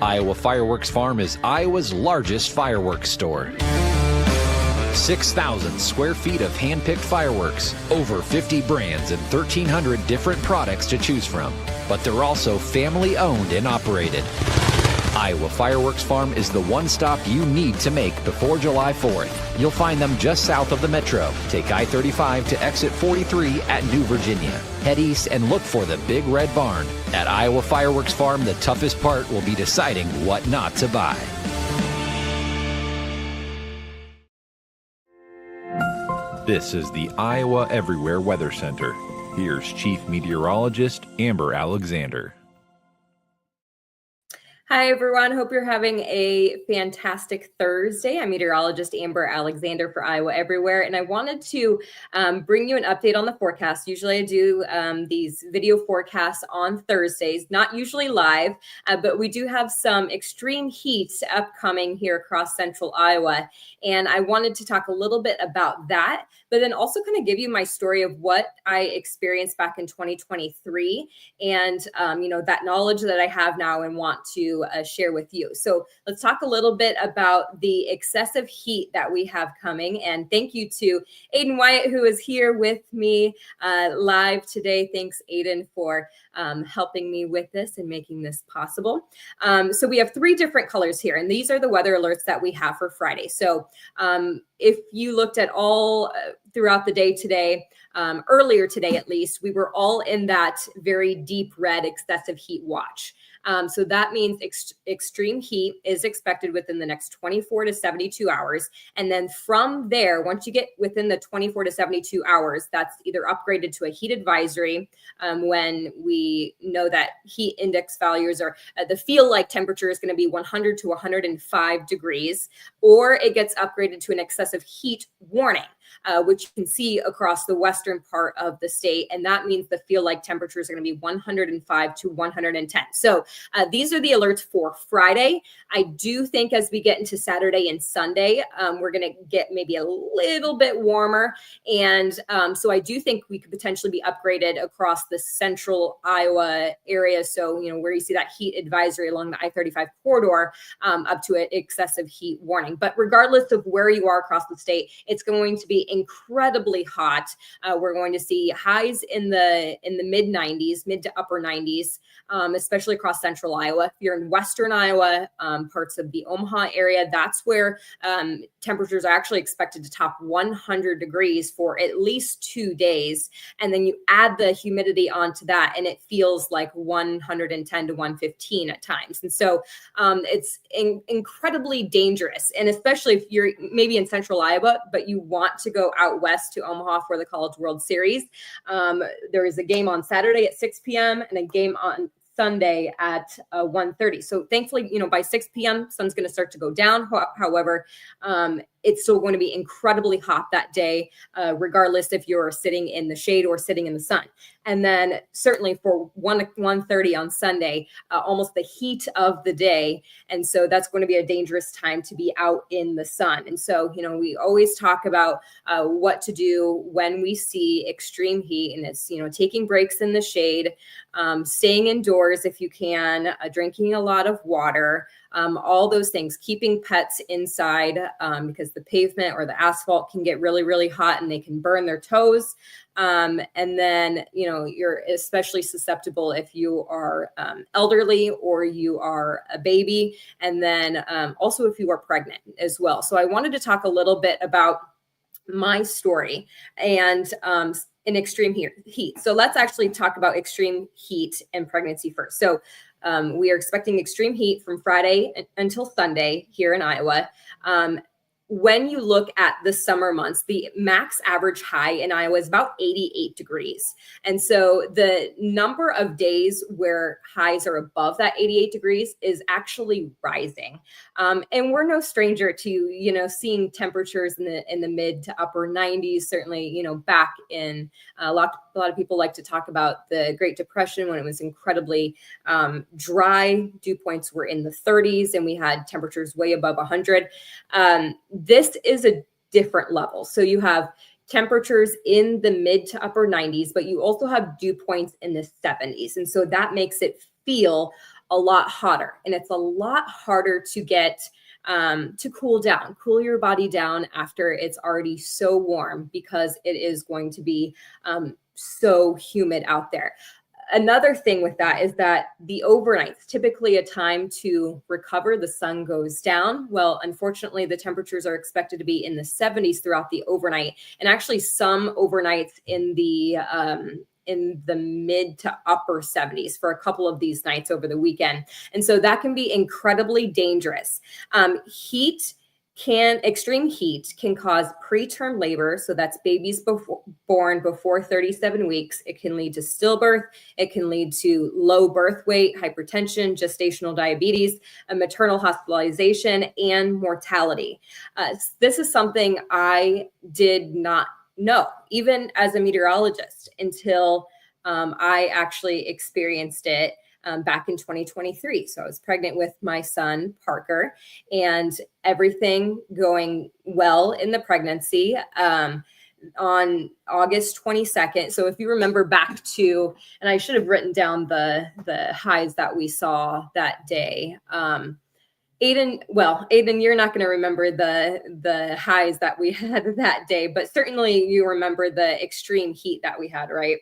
Iowa Fireworks Farm is Iowa's largest fireworks store. 6,000 square feet of hand-picked fireworks, over 50 brands and 1,300 different products to choose from. But they're also family-owned and operated. Iowa Fireworks Farm is the one stop you need to make before July 4th. You'll find them just south of the Metro. Take I-35 to exit 43 at New Virginia. Head east and look for the Big Red Barn. At Iowa Fireworks Farm, the toughest part will be deciding what not to buy. This is the Iowa Everywhere Weather Center. Here's Chief Meteorologist Amber Alexander. Hi, everyone. Hope you're having a fantastic Thursday. I'm meteorologist Amber Alexander for Iowa Everywhere, and I wanted to bring you an update on the forecast. Usually I do these video forecasts on Thursdays, not usually live, but we do have some extreme heat upcoming here across central Iowa, and I wanted to talk a little bit about that, but then also kind of give you my story of what I experienced back in 2023 and, that knowledge that I have now and want to share with you. So let's talk a little bit about the excessive heat that we have coming. And thank you to Aiden Wyatt, who is here with me live today. Thanks, Aiden, for helping me with this and making this possible. So we have three different colors here, and these are the weather alerts that we have for Friday. So if you looked at all throughout the day today, earlier today at least, we were all in that very deep red excessive heat watch. So that means extreme heat is expected within the next 24 to 72 hours. And then from there, once you get within the 24 to 72 hours, that's either upgraded to a heat advisory when we know that heat index values are, the feel like temperature is going to be 100 to 105 degrees, or it gets upgraded to an excessive heat warning. Which you can see across the western part of the state. And that means the feel like temperatures are going to be 105 to 110. So these are the alerts for Friday. I do think as we get into Saturday and Sunday, we're going to get maybe a little bit warmer. And so I do think we could potentially be upgraded across the central Iowa area. So, where you see that heat advisory along the I-35 corridor up to an excessive heat warning. But regardless of where you are across the state, it's going to be incredibly hot. We're going to see highs in the mid 90s, mid to upper 90s, especially across central Iowa. If you're in western Iowa, parts of the Omaha area, that's where temperatures are actually expected to top 100 degrees for at least 2 days. And then you add the humidity onto that, and it feels like 110 to 115 at times. And so it's incredibly dangerous. And especially if you're maybe in central Iowa, but you want to go out west to Omaha for the College World Series. There is a game on Saturday at 6 p.m. and a game on Sunday at 1:30. So thankfully, by 6 p.m., sun's going to start to go down. However, it's still going to be incredibly hot that day, regardless if you're sitting in the shade or sitting in the sun. And then certainly for 1:30 on Sunday, almost the heat of the day. And so that's going to be a dangerous time to be out in the sun. And so, we always talk about what to do when we see extreme heat. And it's, taking breaks in the shade, staying indoors if you can, drinking a lot of water, all those things, keeping pets inside because the pavement or the asphalt can get really, really hot and they can burn their toes. And then, you're especially susceptible if you are elderly or you are a baby. And then also if you are pregnant as well. So I wanted to talk a little bit about my story and in extreme heat. So let's actually talk about extreme heat and pregnancy first. So we are expecting extreme heat from Friday until Sunday here in Iowa. When you look at the summer months, the max average high in Iowa is about 88 degrees. And so the number of days where highs are above that 88 degrees is actually rising. And we're no stranger to, seeing temperatures in the mid to upper 90s, certainly, back in a lot of people like to talk about the Great Depression when it was incredibly dry. Dew points were in the 30s and we had temperatures way above 100. This is a different level. So you have temperatures in the mid to upper 90s, but you also have dew points in the 70s. And so that makes it feel a lot hotter, and it's a lot harder to get to cool your body down after it's already so warm, because it is going to be so humid out there. Another thing with that is that the overnights, typically a time to recover, the sun goes down. Well, unfortunately, the temperatures are expected to be in the 70s throughout the overnight, and actually some overnights in the mid to upper 70s for a couple of these nights over the weekend. And so that can be incredibly dangerous. Extreme heat can cause preterm labor. So that's babies born before 37 weeks. It can lead to stillbirth. It can lead to low birth weight, hypertension, gestational diabetes, a maternal hospitalization, and mortality. This is something I did not know, even as a meteorologist, until I actually experienced it back in 2023. So I was pregnant with my son, Parker, and everything going well in the pregnancy. On August 22nd. So if you remember back to, and I should have written down the highs that we saw that day. Aiden, you're not going to remember the highs that we had that day, but certainly you remember the extreme heat that we had, right?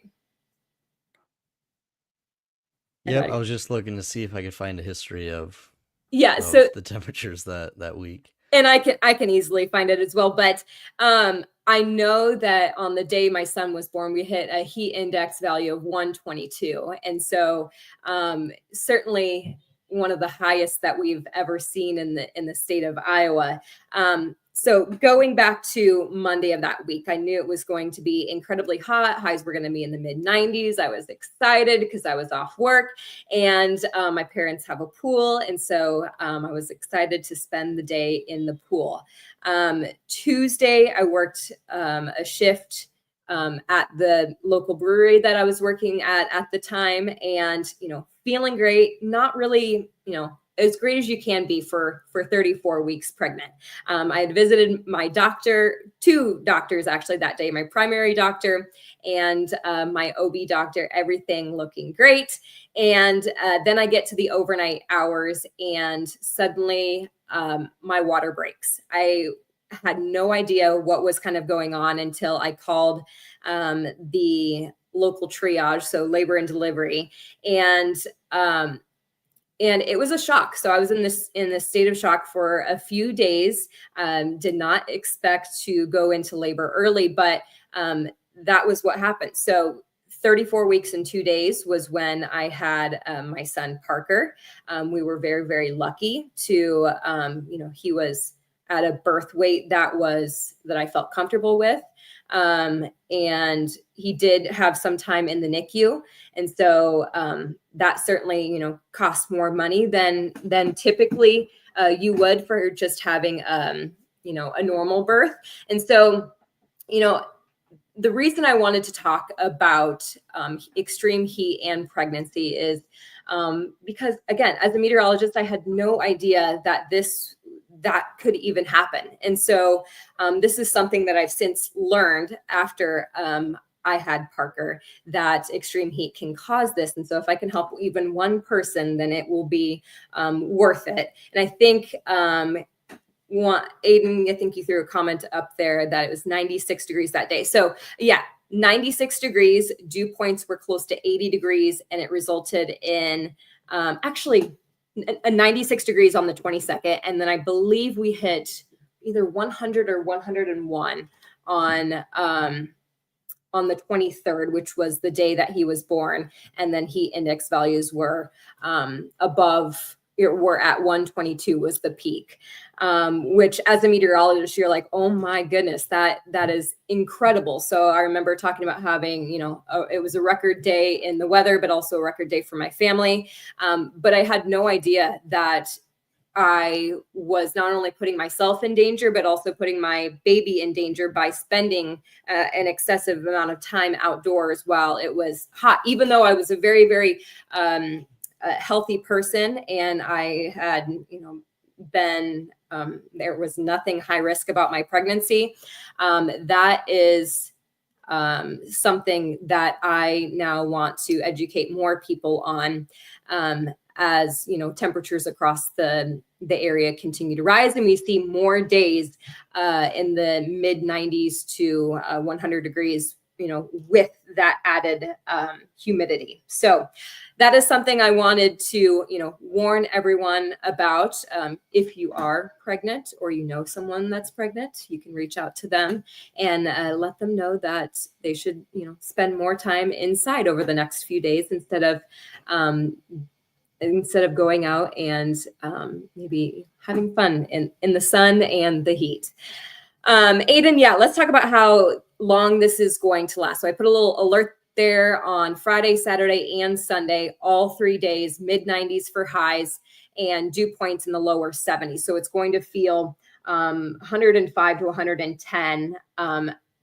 Yep, I was just looking to see if I could find a history of so the temperatures that week. And I can easily find it as well, but I know that on the day my son was born, we hit a heat index value of 122, and so certainly one of the highest that we've ever seen in the state of Iowa. So going back to Monday of that week, I knew it was going to be incredibly hot. Highs were going to be in the mid 90s. I was excited because I was off work, and my parents have a pool. And so I was excited to spend the day in the pool. Tuesday, I worked a shift at the local brewery that I was working at the time, and, feeling great, not really, as great as you can be for 34 weeks pregnant. I had visited my doctor, two doctors actually that day, my primary doctor and my OB doctor, everything looking great. And then I get to the overnight hours, and suddenly my water breaks. I had no idea what was kind of going on until I called the local triage, so labor and delivery. And it was a shock. So I was in this state of shock for a few days. Did not expect to go into labor early, but that was what happened. So 34 weeks and 2 days was when I had my son Parker. We were very, very lucky to, he was at a birth weight that I felt comfortable with. And he did have some time in the NICU. And so that certainly, costs more money than typically you would for just having, a normal birth. And so, the reason I wanted to talk about extreme heat and pregnancy is because, again, as a meteorologist, I had no idea that that could even happen. And so this is something that I've since learned after I had Parker, that extreme heat can cause this. And so if I can help even one person, then it will be worth it. And I think Aiden, I think you threw a comment up there that it was 96 degrees that day. So yeah, 96 degrees, dew points were close to 80 degrees, and it resulted in actually a 96 degrees on the 22nd. And then I believe we hit either 100 or 101 on the 23rd, which was the day that he was born. And then heat index values were above, we're at 122 was the peak, which as a meteorologist, you're like, oh my goodness, that is incredible. So I remember talking about having, it was a record day in the weather, but also a record day for my family. But I had no idea that I was not only putting myself in danger, but also putting my baby in danger by spending an excessive amount of time outdoors while it was hot, even though I was a very, very healthy person, and I had, been, there was nothing high risk about my pregnancy. That is something that I now want to educate more people on. as temperatures across the area continue to rise, and we see more days in the mid 90s to 100 degrees, with that added humidity. So that is something I wanted to, warn everyone about. If you are pregnant or someone that's pregnant, you can reach out to them and let them know that they should, spend more time inside over the next few days instead of going out and maybe having fun in the sun and the heat. Aiden, let's talk about how long this is going to last. So I put a little alert there on Friday, Saturday, and Sunday, all 3 days, mid 90s for highs and dew points in the lower 70s. So it's going to feel 105 to 110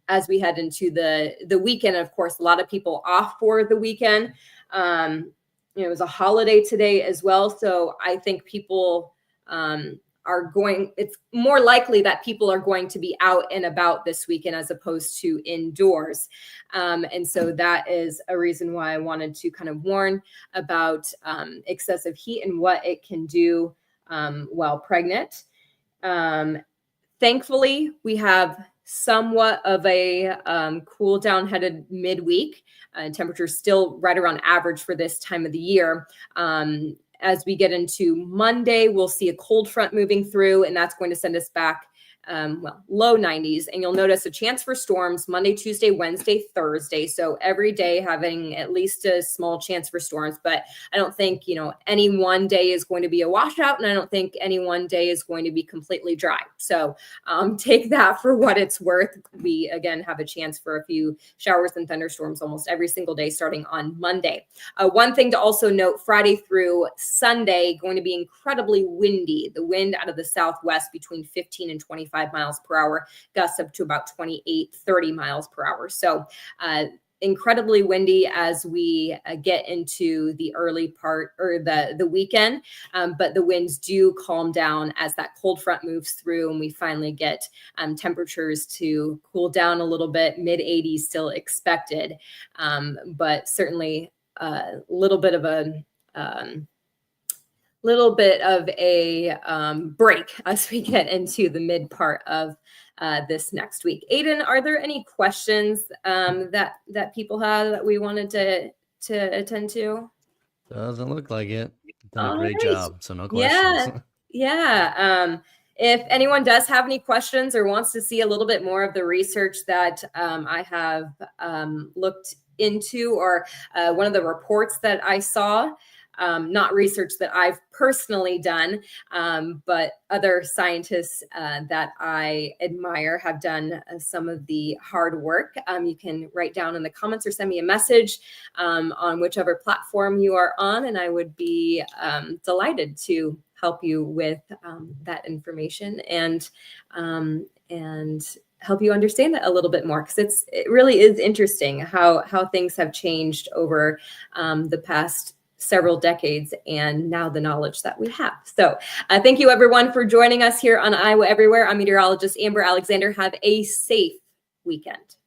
as we head into the weekend. And of course, a lot of people off for the weekend. It was a holiday today as well. So I think people it's more likely that people are going to be out and about this weekend as opposed to indoors. And so that is a reason why I wanted to kind of warn about excessive heat and what it can do while pregnant. Thankfully, we have somewhat of a cool down headed midweek. Temperatures still right around average for this time of the year. As we get into Monday, we'll see a cold front moving through, and that's going to send us back low 90s. And you'll notice a chance for storms Monday, Tuesday, Wednesday, Thursday. So every day having at least a small chance for storms. But I don't think, any one day is going to be a washout, and I don't think any one day is going to be completely dry. So take that for what it's worth. We, again, have a chance for a few showers and thunderstorms almost every single day starting on Monday. One thing to also note, Friday through Sunday, going to be incredibly windy. The wind out of the southwest between 15 and 25 miles per hour, gusts up to about 28, 30 miles per hour. So incredibly windy as we get into the early part or the weekend. But the winds do calm down as that cold front moves through and we finally get temperatures to cool down a little bit. Mid 80s still expected, but certainly a little bit of a break as we get into the mid part of this next week. Aiden, are there any questions that people have that we wanted to attend to? Doesn't look like it. Done a great job. So no questions. Yeah. If anyone does have any questions or wants to see a little bit more of the research that I have looked into, or one of the reports that I saw, not research that I've personally done, but other scientists that I admire have done some of the hard work. You can write down in the comments or send me a message on whichever platform you are on, and I would be delighted to help you with that information and help you understand that a little bit more, because it really is interesting how things have changed over the past several decades and now the knowledge that we have. So thank you everyone for joining us here on Iowa Everywhere. I'm meteorologist Amber Alexander. Have a safe weekend.